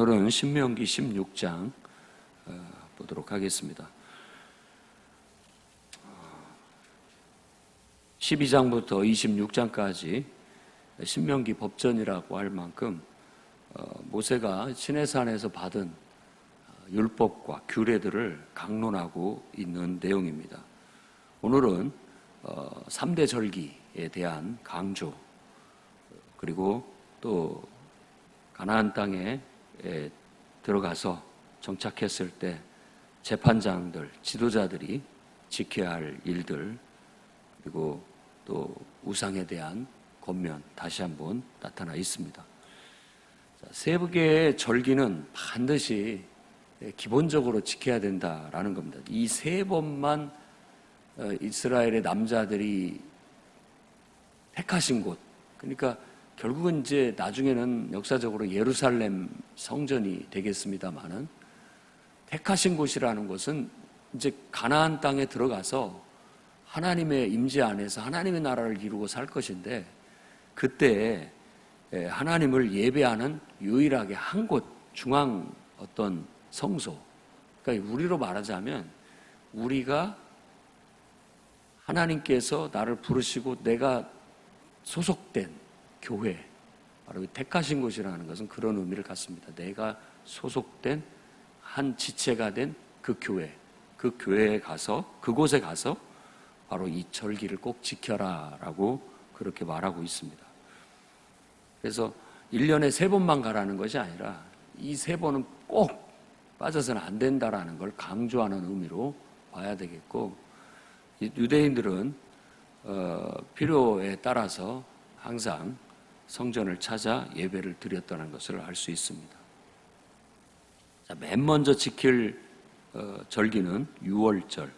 오늘은 신명기 16장 보도록 하겠습니다. 12장부터 26장까지 신명기 법전이라고 할 만큼 모세가 시내산에서 받은 율법과 규례들을 강론하고 있는 내용입니다. 오늘은 3대 절기에 대한 강조, 그리고 또 가나안 땅에 들어가서 정착했을 때 재판장들, 지도자들이 지켜야 할 일들, 그리고 또 우상에 대한 권면 다시 한번 나타나 있습니다. 세 개의 절기는 반드시 기본적으로 지켜야 된다라는 겁니다. 이 세 번만 이스라엘의 남자들이 택하신 곳, 그러니까 결국은 이제 나중에는 역사적으로 예루살렘 성전이 되겠습니다만은, 택하신 곳이라는 것은 이제 가나안 땅에 들어가서 하나님의 임재 안에서 하나님의 나라를 이루고 살 것인데, 그때 하나님을 예배하는 유일하게 한 곳, 중앙 어떤 성소, 그러니까 우리로 말하자면 우리가 하나님께서 나를 부르시고 내가 소속된 교회, 바로 택하신 곳이라는 것은 그런 의미를 갖습니다. 내가 소속된 한 지체가 된 그 교회, 그 교회에 가서, 그곳에 가서 바로 이 절기를 꼭 지켜라 라고 그렇게 말하고 있습니다. 그래서 1년에 3번만 가라는 것이 아니라 이 3번은 꼭 빠져서는 안 된다라는 걸 강조하는 의미로 봐야 되겠고, 유대인들은 필요에 따라서 항상 성전을 찾아 예배를 드렸다는 것을 알 수 있습니다. 자, 맨 먼저 지킬 절기는 유월절,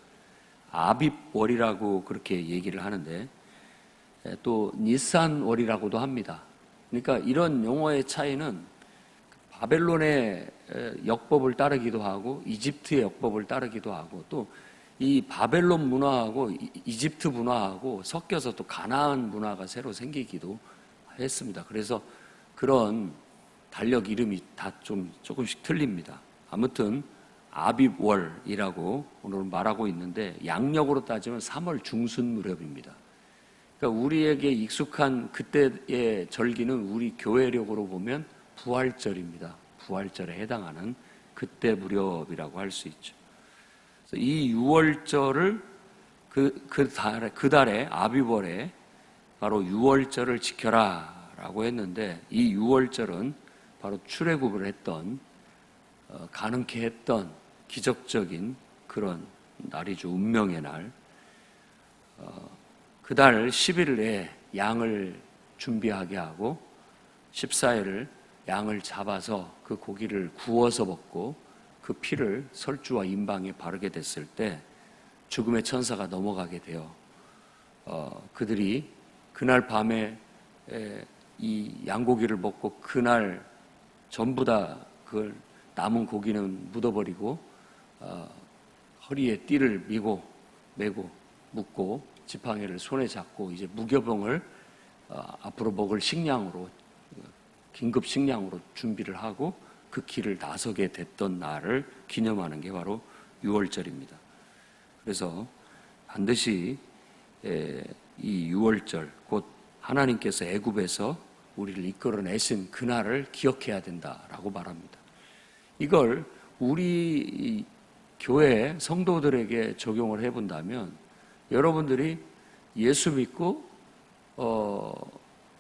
아빕월이라고 그렇게 얘기를 하는데, 또 니산월이라고도 합니다. 그러니까 이런 용어의 차이는 바벨론의 역법을 따르기도 하고 이집트의 역법을 따르기도 하고, 또 이 바벨론 문화하고 이집트 문화하고 섞여서 또 가나안 문화가 새로 생기기도 했습니다. 그래서 그런 달력 이름이 다 조금씩 틀립니다. 아무튼 아빕월이라고 오늘 말하고 있는데, 양력으로 따지면 3월 중순 무렵입니다. 그러니까 우리에게 익숙한 그때의 절기는 우리 교회력으로 보면 부활절입니다. 부활절에 해당하는 그때 무렵이라고 할 수 있죠. 그래서 이 6월절을 그 달에 아비월에 바로 6월절을 지켜라 라고 했는데, 이 6월절은 바로 출애굽을 했던, 가능케 했던 기적적인 그런 날이죠. 운명의 날. 그달 10일에 양을 준비하게 하고 14일을 양을 잡아서 그 고기를 구워서 먹고 그 피를 설주와 임방에 바르게 됐을 때 죽음의 천사가 넘어가게 되어 그들이 그날 밤에 이 양고기를 먹고 그날 전부 다 그걸 남은 고기는 묻어버리고 허리에 띠를 메고 묶고 지팡이를 손에 잡고 이제 무교병을 앞으로 먹을 식량으로, 긴급 식량으로 준비를 하고 그 길을 나서게 됐던 날을 기념하는 게 바로 6월절입니다. 그래서 반드시 이 6월절, 곧 하나님께서 애굽에서 우리를 이끌어내신 그날을 기억해야 된다라고 말합니다. 이걸 우리 교회 성도들에게 적용을 해본다면, 여러분들이 예수 믿고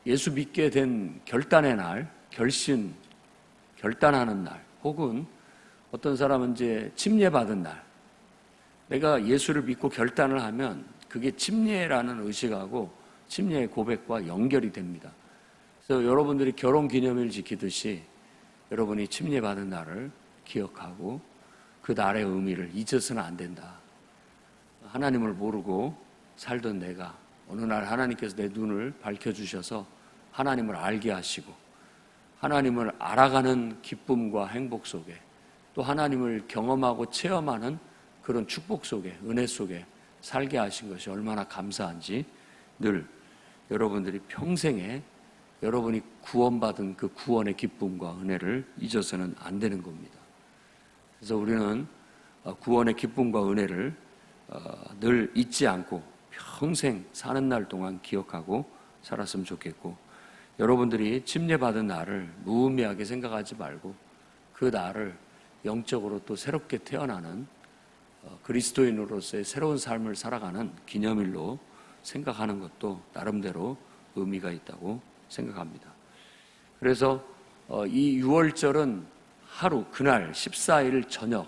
예수 믿게 된 결단의 날, 결단하는 날, 혹은 어떤 사람은 이제 침례받은 날, 내가 예수를 믿고 결단을 하면 그게 침례라는 의식하고 침례의 고백과 연결이 됩니다. 그래서 여러분들이 결혼기념일 지키듯이 여러분이 침례받은 날을 기억하고 그 날의 의미를 잊어서는 안 된다. 하나님을 모르고 살던 내가 어느 날 하나님께서 내 눈을 밝혀주셔서 하나님을 알게 하시고, 하나님을 알아가는 기쁨과 행복 속에, 또 하나님을 경험하고 체험하는 그런 축복 속에, 은혜 속에 살게 하신 것이 얼마나 감사한지 늘 여러분들이 평생에 여러분이 구원받은 그 구원의 기쁨과 은혜를 잊어서는 안 되는 겁니다. 그래서 우리는 구원의 기쁨과 은혜를 늘 잊지 않고 평생 사는 날 동안 기억하고 살았으면 좋겠고, 여러분들이 침례받은 날을 무의미하게 생각하지 말고 그 날을 영적으로 또 새롭게 태어나는 그리스도인으로서의 새로운 삶을 살아가는 기념일로 생각하는 것도 나름대로 의미가 있다고 생각합니다. 그래서 이 6월절은 하루, 그날 14일 저녁,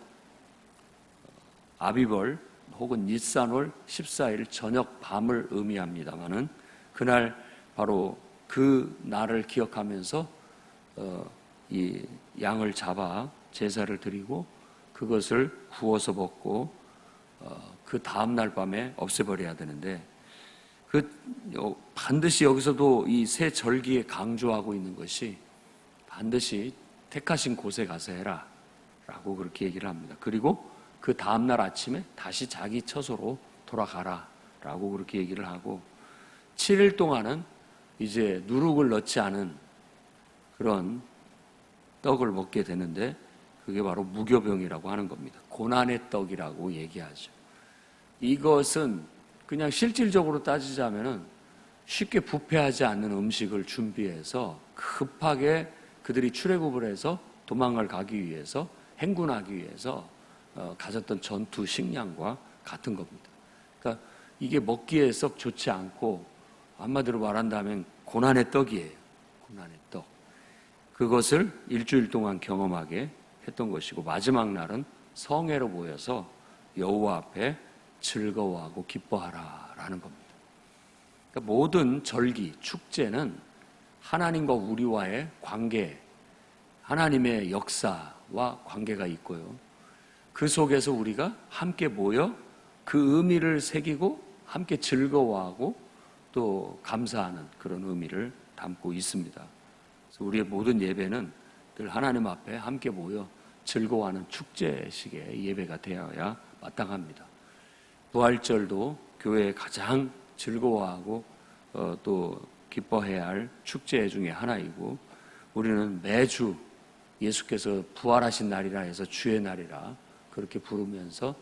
아비벌 혹은 니산월 14일 저녁 밤을 의미합니다마는, 그날 바로 그 날을 기억하면서 이 양을 잡아 제사를 드리고 그것을 구워서 먹고 그 다음날 밤에 없애버려야 되는데, 반드시 여기서도 이 새 절기에 강조하고 있는 것이 반드시 택하신 곳에 가서 해라 라고 그렇게 얘기를 합니다. 그리고 그 다음날 아침에 다시 자기 처소로 돌아가라 라고 그렇게 얘기를 하고, 7일 동안은 이제 누룩을 넣지 않은 그런 떡을 먹게 되는데, 그게 바로 무교병이라고 하는 겁니다. 고난의 떡이라고 얘기하죠. 이것은 그냥 실질적으로 따지자면은 쉽게 부패하지 않는 음식을 준비해서 급하게 그들이 출애굽을 해서 도망을 가기 위해서, 행군하기 위해서 가졌던 전투 식량과 같은 겁니다. 그러니까 이게 먹기에 썩 좋지 않고, 한마디로 말한다면 고난의 떡이에요. 고난의 떡. 그것을 일주일 동안 경험하게 했던 것이고, 마지막 날은 성회로 모여서 여호와 앞에 즐거워하고 기뻐하라라는 겁니다. 그러니까 모든 절기, 축제는 하나님과 우리와의 관계, 하나님의 역사와 관계가 있고요. 그 속에서 우리가 함께 모여 그 의미를 새기고 함께 즐거워하고 또 감사하는 그런 의미를 담고 있습니다. 그래서 우리의 모든 예배는 늘 하나님 앞에 함께 모여 즐거워하는 축제식의 예배가 되어야 마땅합니다. 부활절도 교회에 가장 즐거워하고 또 기뻐해야 할 축제 중에 하나이고, 우리는 매주 예수께서 부활하신 날이라 해서 주의 날이라 그렇게 부르면서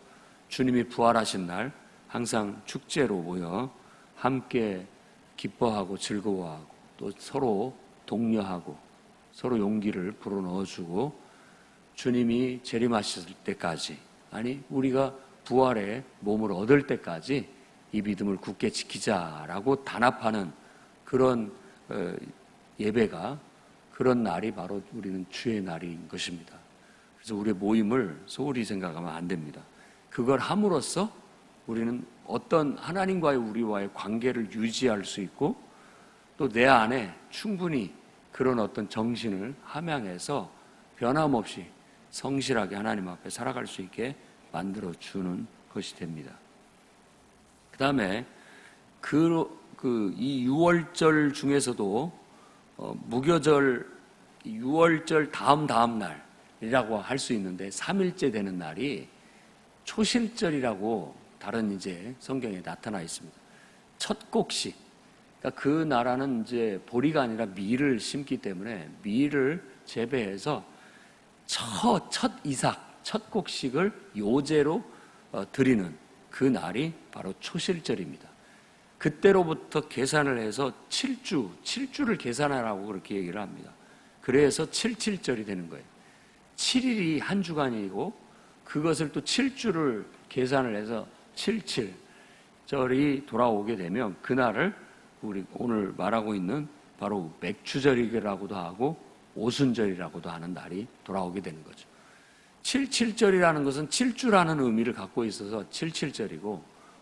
주님이 부활하신 날 항상 축제로 모여 함께 기뻐하고 즐거워하고 또 서로 독려하고 서로 용기를 불어넣어주고, 주님이 재림하실 때까지, 아니 우리가 부활의 몸을 얻을 때까지 이 믿음을 굳게 지키자라고 단합하는 그런 예배가, 그런 날이 바로 우리는 주의 날인 것입니다. 그래서 우리의 모임을 소홀히 생각하면 안 됩니다. 그걸 함으로써 우리는 어떤 하나님과의 우리와의 관계를 유지할 수 있고, 또 내 안에 충분히 그런 어떤 정신을 함양해서 변함없이 성실하게 하나님 앞에 살아갈 수 있게 만들어주는 것이 됩니다. 그 다음에 이 6월절 중에서도 무교절, 6월절 다음 날이라고 할 수 있는데 3일째 되는 날이 초실절이라고 다른 이제 성경에 나타나 있습니다. 첫 곡식. 그러니까 그 나라는 이제 보리가 아니라 밀을 심기 때문에 밀을 재배해서 첫 이삭, 첫 곡식을 요제로 드리는 그 날이 바로 초실절입니다. 그때로부터 계산을 해서 7주를 계산하라고 그렇게 얘기를 합니다. 그래서 77절이 되는 거예요. 7일이 한 주간이고 그것을 또 7주를 계산을 해서 77절이 돌아오게 되면 그날을 우리 오늘 말하고 있는 바로 맥추절이라고도 하고 오순절이라고도 하는 날이 돌아오게 되는 거죠. 77절이라는 것은 7주라는 의미를 갖고 있어서 77절이고,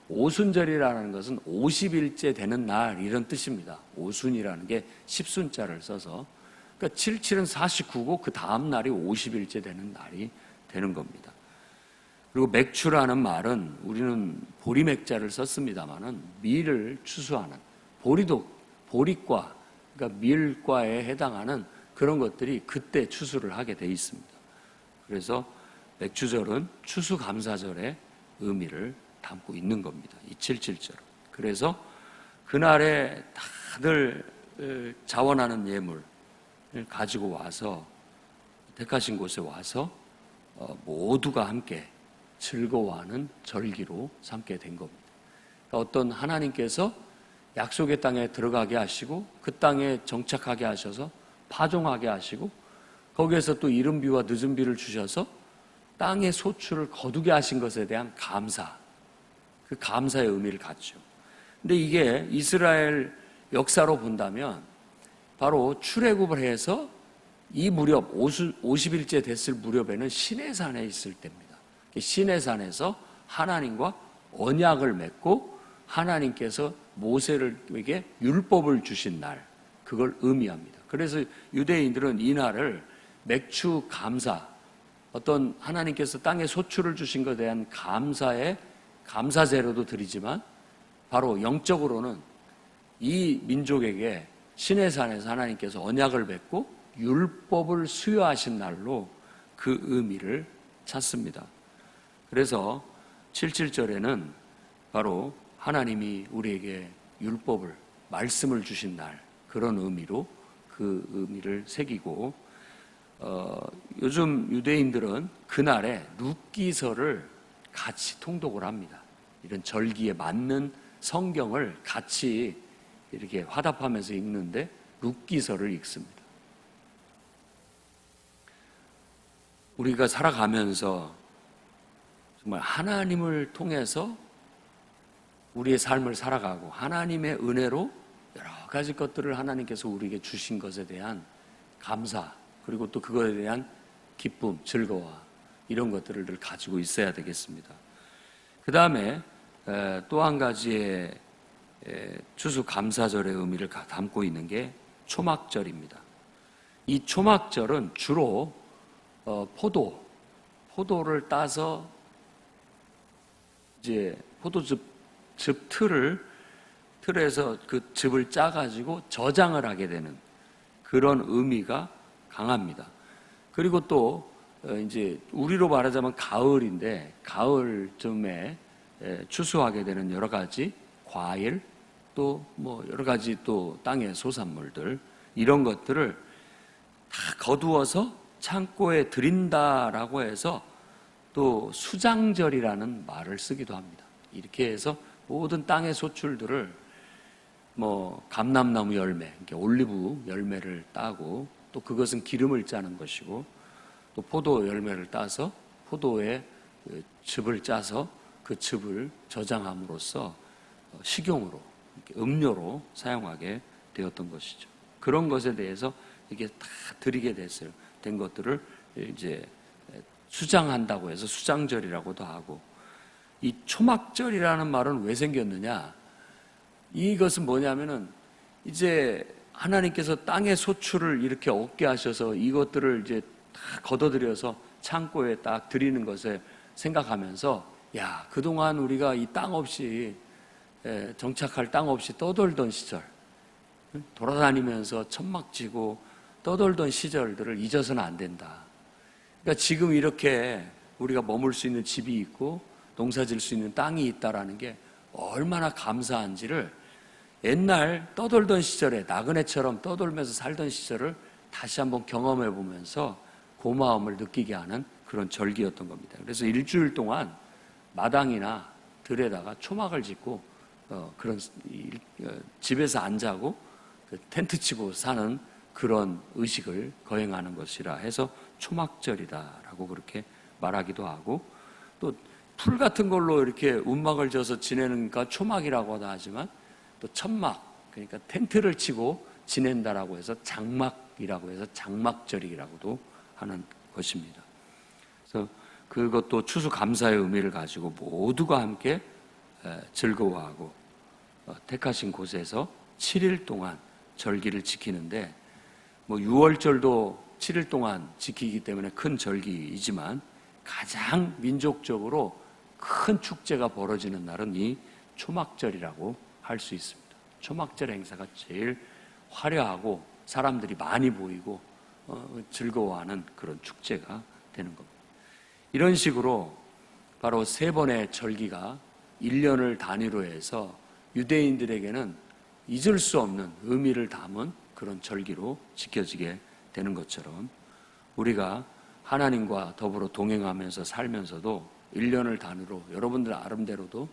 오순절이라는 것은 50일째 되는 날 이런 뜻입니다. 오순이라는 게 10순자를 써서, 그러니까 77은 49고 그 다음 날이 50일째 되는 날이 되는 겁니다. 그리고 맥추라는 말은 우리는 보리맥자를 썼습니다마는 밀을 추수하는, 보리과, 그러니까 밀과에 해당하는 그런 것들이 그때 추수를 하게 돼 있습니다. 그래서 맥추절은 추수감사절의 의미를 담고 있는 겁니다. 이 77절은. 그래서 그날에 다들 자원하는 예물을 가지고 와서 택하신 곳에 와서 모두가 함께 즐거워하는 절기로 삼게 된 겁니다. 어떤 하나님께서 약속의 땅에 들어가게 하시고 그 땅에 정착하게 하셔서 파종하게 하시고 거기에서 또 이른 비와 늦은 비를 주셔서 땅의 소출을 거두게 하신 것에 대한 감사, 그 감사의 의미를 갖죠. 근데 이게 이스라엘 역사로 본다면 바로 출애굽을 해서 이 무렵 50일째 됐을 무렵에는 시내산에 있을 때입니다. 시내산에서 하나님과 언약을 맺고 하나님께서 모세에게 율법을 주신 날, 그걸 의미합니다. 그래서 유대인들은 이 날을 맥추 감사, 어떤 하나님께서 땅에 소출을 주신 것에 대한 감사의 감사제로도 드리지만 바로 영적으로는 이 민족에게 시내산에서 하나님께서 언약을 맺고 율법을 수여하신 날로 그 의미를 찾습니다. 그래서 77절에는 바로 하나님이 우리에게 율법을, 말씀을 주신 날, 그런 의미로 그 의미를 새기고 요즘 유대인들은 그날에 룻기서를 같이 통독을 합니다. 이런 절기에 맞는 성경을 같이 이렇게 화답하면서 읽는데 룻기서를 읽습니다. 우리가 살아가면서 정말 하나님을 통해서 우리의 삶을 살아가고 하나님의 은혜로 여러 가지 것들을 하나님께서 우리에게 주신 것에 대한 감사, 그리고 또 그것에 대한 기쁨, 즐거워, 이런 것들을 늘 가지고 있어야 되겠습니다. 그 다음에 또 한 가지의 추수감사절의 의미를 담고 있는 게 초막절입니다. 이 초막절은 주로 포도를 따서 이제 포도즙 틀에서 그 즙을 짜가지고 저장을 하게 되는 그런 의미가 강합니다. 그리고 또 이제 우리로 말하자면 가을인데 가을쯤에 추수하게 되는 여러 가지 과일, 또 뭐 여러 가지 또 땅의 소산물들, 이런 것들을 다 거두어서 창고에 드린다라고 해서 또 수장절이라는 말을 쓰기도 합니다. 이렇게 해서 모든 땅의 소출들을 뭐 감람나무 열매, 올리브 열매를 따고 또 그것은 기름을 짜는 것이고 또 포도 열매를 따서 포도의 즙을 짜서 그 즙을 저장함으로써 식용으로, 음료로 사용하게 되었던 것이죠. 그런 것에 대해서 이게 다 드리게 된 것들을 이제 수장한다고 해서 수장절이라고도 하고, 이 초막절이라는 말은 왜 생겼느냐? 이것은 뭐냐면은 이제 하나님께서 땅의 소출을 이렇게 얻게 하셔서 이것들을 이제 다 걷어들여서 창고에 딱 드리는 것을 생각하면서, 야, 그동안 우리가 이 땅 없이, 정착할 땅 없이 떠돌던 시절, 돌아다니면서 천막 지고 떠돌던 시절들을 잊어서는 안 된다. 그러니까 지금 이렇게 우리가 머물 수 있는 집이 있고 농사 질 수 있는 땅이 있다라는 게 얼마나 감사한지를 옛날 떠돌던 시절에 나그네처럼 떠돌면서 살던 시절을 다시 한번 경험해 보면서 고마움을 느끼게 하는 그런 절기였던 겁니다. 그래서 일주일 동안 마당이나 들에다가 초막을 짓고 그런 집에서 안 자고 텐트 치고 사는 그런 의식을 거행하는 것이라 해서 초막절이다라고 그렇게 말하기도 하고, 또 풀 같은 걸로 이렇게 움막을 져서 지내니까 초막이라고도 하지만 또 천막, 그러니까 텐트를 치고 지낸다라고 해서 장막이라고 해서 장막절이라고도 하는 것입니다. 그래서 그것도 추수감사의 의미를 가지고 모두가 함께 즐거워하고 택하신 곳에서 7일 동안 절기를 지키는데, 뭐 6월절도 7일 동안 지키기 때문에 큰 절기이지만 가장 민족적으로 큰 축제가 벌어지는 날은 이 초막절이라고 할 수 있습니다. 초막절 행사가 제일 화려하고 사람들이 많이 보이고 즐거워하는 그런 축제가 되는 겁니다. 이런 식으로 바로 3번의 절기가 1년을 단위로 해서 유대인들에게는 잊을 수 없는 의미를 담은 그런 절기로 지켜지게 되는 것처럼 우리가 하나님과 더불어 동행하면서 살면서도 1년을 단위로 여러분들 나름대로도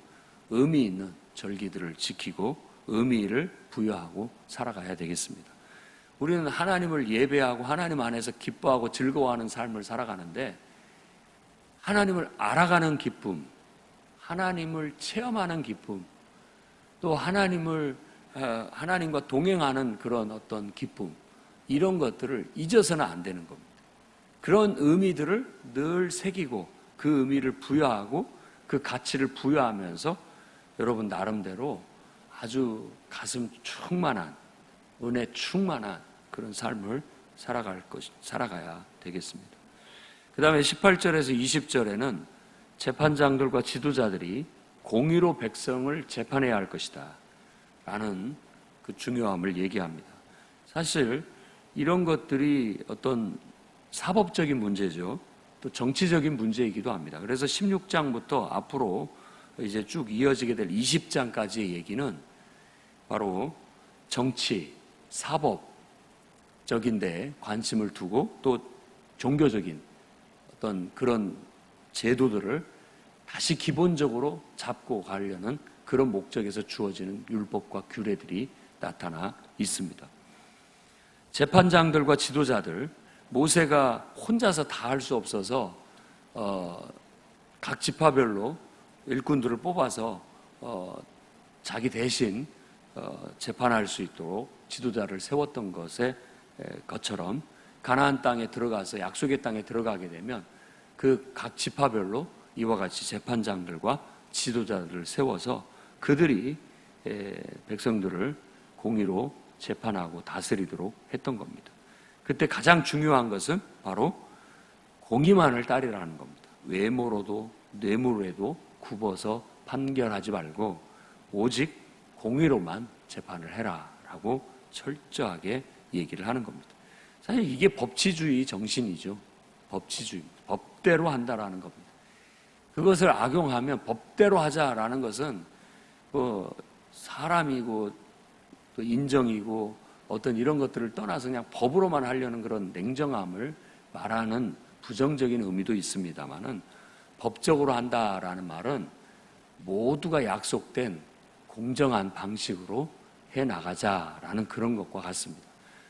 의미 있는 절기들을 지키고 의미를 부여하고 살아가야 되겠습니다. 우리는 하나님을 예배하고 하나님 안에서 기뻐하고 즐거워하는 삶을 살아가는데 하나님을 알아가는 기쁨, 하나님을 체험하는 기쁨, 또 하나님과 동행하는 그런 어떤 기쁨, 이런 것들을 잊어서는 안 되는 겁니다. 그런 의미들을 늘 새기고 그 의미를 부여하고 그 가치를 부여하면서 여러분 나름대로 아주 가슴 충만한, 은혜 충만한 그런 삶을 살아가야 되겠습니다. 그 다음에 18절에서 20절에는 재판장들과 지도자들이 공의로 백성을 재판해야 할 것이다 라는 그 중요함을 얘기합니다. 사실 이런 것들이 어떤 사법적인 문제죠. 또 정치적인 문제이기도 합니다. 그래서 16장부터 앞으로 이제 쭉 이어지게 될 20장까지의 얘기는 바로 정치, 사법적인데 관심을 두고 또 종교적인 어떤 그런 제도들을 다시 기본적으로 잡고 가려는 그런 목적에서 주어지는 율법과 규례들이 나타나 있습니다. 재판장들과 지도자들, 모세가 혼자서 다 할 수 없어서 각 지파별로 일꾼들을 뽑아서 자기 대신 재판할 수 있도록 지도자를 세웠던 것처럼 가나안 땅에 들어가서 약속의 땅에 들어가게 되면 그 각 지파별로 이와 같이 재판장들과 지도자들을 세워서 그들이 백성들을 공의로 재판하고 다스리도록 했던 겁니다. 그때 가장 중요한 것은 바로 공의만을 따르라는 겁니다. 외모로도 뇌물에도 굽어서 판결하지 말고 오직 공의로만 재판을 해라라고 철저하게 얘기를 하는 겁니다. 사실 이게 법치주의 정신이죠. 법치주의, 법대로 한다라는 겁니다. 그것을 악용하면 법대로 하자라는 것은 사람이고 또 인정이고 어떤 이런 것들을 떠나서 그냥 법으로만 하려는 그런 냉정함을 말하는 부정적인 의미도 있습니다만은 법적으로 한다라는 말은 모두가 약속된 공정한 방식으로 해 나가자라는 그런 것과 같습니다.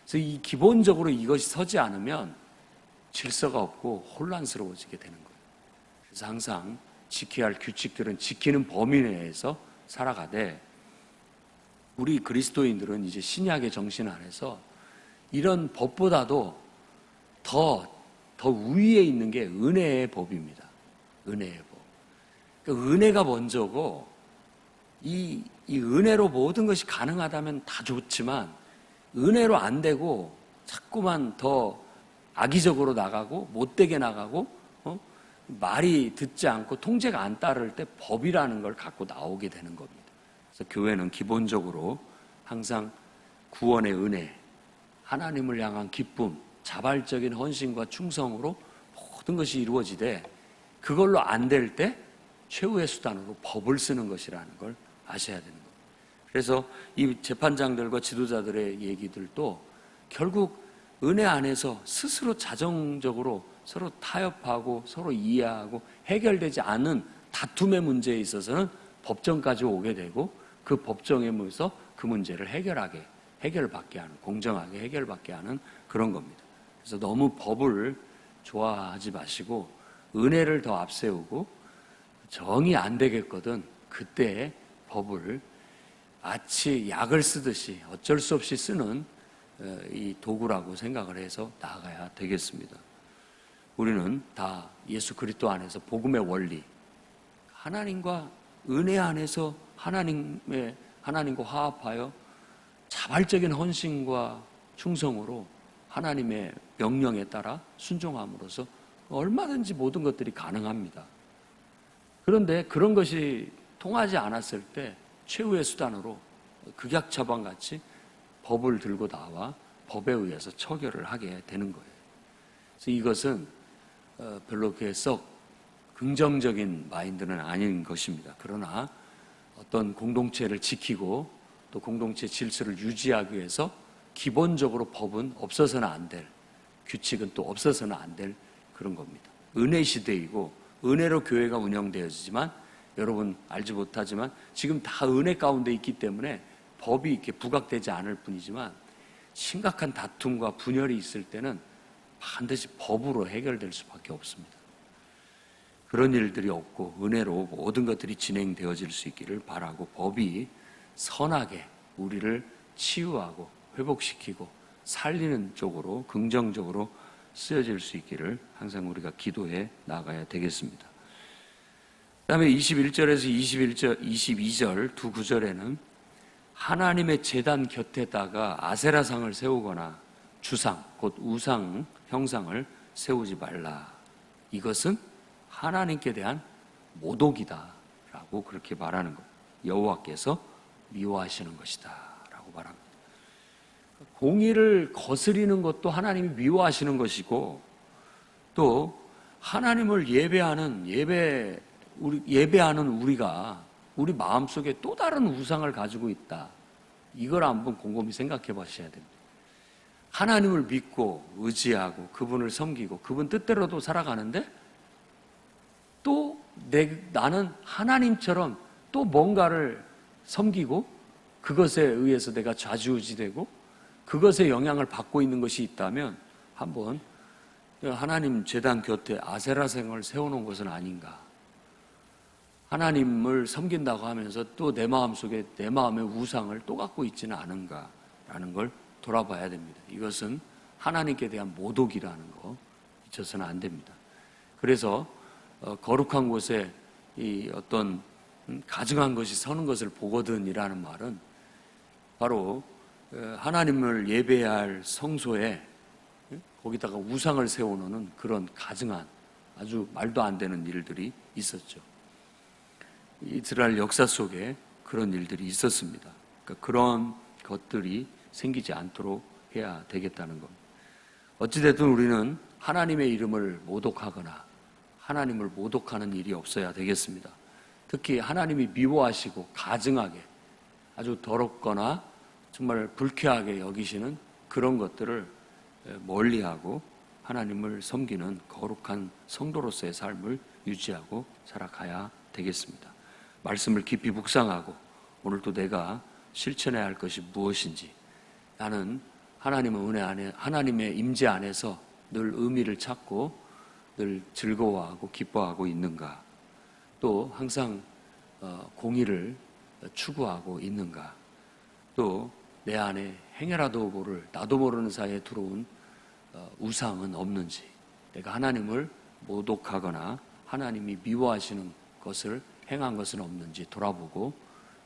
그래서 기본적으로 이것이 서지 않으면 질서가 없고 혼란스러워지게 되는 거예요. 그래서 항상 지켜야 할 규칙들은 지키는 범위 내에서 살아가되 우리 그리스도인들은 이제 신약의 정신 안에서 이런 법보다도 더 위에 있는 게 은혜의 법입니다. 은혜의 법. 그러니까 은혜가 먼저고 이 은혜로 모든 것이 가능하다면 다 좋지만 은혜로 안 되고 자꾸만 더 악의적으로 나가고 못되게 나가고 말이 듣지 않고 통제가 안 따를 때 법이라는 걸 갖고 나오게 되는 겁니다. 그래서 교회는 기본적으로 항상 구원의 은혜, 하나님을 향한 기쁨, 자발적인 헌신과 충성으로 모든 것이 이루어지되 그걸로 안 될 때 최후의 수단으로 법을 쓰는 것이라는 걸 아셔야 되는 겁니다. 그래서 이 재판장들과 지도자들의 얘기들도 결국 은혜 안에서 스스로 자정적으로 서로 타협하고 서로 이해하고 해결되지 않은 다툼의 문제에 있어서는 법정까지 오게 되고 그 법정에 모여서 그 문제를 해결받게 하는, 공정하게 해결받게 하는 그런 겁니다. 그래서 너무 법을 좋아하지 마시고 은혜를 더 앞세우고 정이 안 되겠거든 그때 법을 마치 약을 쓰듯이 어쩔 수 없이 쓰는 이 도구라고 생각을 해서 나아가야 되겠습니다. 우리는 다 예수 그리스도 안에서 복음의 원리, 하나님과 은혜 안에서 하나님과 화합하여 자발적인 헌신과 충성으로 하나님의 명령에 따라 순종함으로써 얼마든지 모든 것들이 가능합니다. 그런데 그런 것이 통하지 않았을 때 최후의 수단으로 극약 처방같이 법을 들고 나와 법에 의해서 처결을 하게 되는 거예요. 그래서 이것은 별로 그렇게 썩 긍정적인 마인드는 아닌 것입니다. 그러나 어떤 공동체를 지키고 또 공동체 질서를 유지하기 위해서 기본적으로 법은 없어서는 안 될, 규칙은 또 없어서는 안 될 그런 겁니다. 은혜 시대이고 은혜로 교회가 운영되어지지만 여러분 알지 못하지만 지금 다 은혜 가운데 있기 때문에 법이 이렇게 부각되지 않을 뿐이지만 심각한 다툼과 분열이 있을 때는 반드시 법으로 해결될 수밖에 없습니다. 그런 일들이 없고 은혜로 모든 것들이 진행되어질 수 있기를 바라고 법이 선하게 우리를 치유하고 회복시키고 살리는 쪽으로 긍정적으로 쓰여질 수 있기를 항상 우리가 기도해 나가야 되겠습니다. 그 다음에 21절에서 22절 두 구절에는 하나님의 제단 곁에다가 아세라상을 세우거나 주상, 곧 우상 형상을 세우지 말라. 이것은 하나님께 대한 모독이다 라고 그렇게 말하는 것. 여호와께서 미워하시는 것이다 라고 말합니다. 공의를 거스리는 것도 하나님이 미워하시는 것이고 또 하나님을 예배하는 우리가 우리 마음속에 또 다른 우상을 가지고 있다. 이걸 한번 곰곰이 생각해 보셔야 됩니다. 하나님을 믿고 의지하고 그분을 섬기고 그분 뜻대로도 살아가는데 또 나는 하나님처럼 또 뭔가를 섬기고 그것에 의해서 내가 좌지우지되고 그것에 영향을 받고 있는 것이 있다면 한번 하나님 제단 곁에 아세라상을 세워놓은 것은 아닌가. 하나님을 섬긴다고 하면서 또 내 마음속에 내 마음의 우상을 또 갖고 있지는 않은가라는 걸 돌아봐야 됩니다. 이것은 하나님께 대한 모독이라는 거 잊혀서는 안 됩니다. 그래서 거룩한 곳에 이 어떤 가증한 것이 서는 것을 보거든이라는 말은 바로 하나님을 예배해야 할 성소에 거기다가 우상을 세워놓는 그런 가증한 아주 말도 안 되는 일들이 있었죠. 이스라엘 역사 속에 그런 일들이 있었습니다. 그러니까 그런 것들이 생기지 않도록 해야 되겠다는 겁니다. 어찌됐든 우리는 하나님의 이름을 모독하거나 하나님을 모독하는 일이 없어야 되겠습니다. 특히 하나님이 미워하시고 가증하게 아주 더럽거나 정말 불쾌하게 여기시는 그런 것들을 멀리하고 하나님을 섬기는 거룩한 성도로서의 삶을 유지하고 살아가야 되겠습니다. 말씀을 깊이 묵상하고 오늘도 내가 실천해야 할 것이 무엇인지, 나는 하나님의 은혜 안에, 하나님의 임재 안에서 늘 의미를 찾고 늘 즐거워하고 기뻐하고 있는가, 또 항상 공의를 추구하고 있는가, 또 내 안에 행여라도 모를 나도 모르는 사이에 들어온 우상은 없는지, 내가 하나님을 모독하거나 하나님이 미워하시는 것을 행한 것은 없는지 돌아보고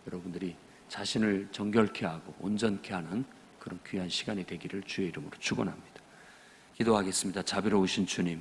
여러분들이 자신을 정결케 하고 온전케 하는 그런 귀한 시간이 되기를 주의 이름으로 축원합니다. 기도하겠습니다. 자비로우신 주님,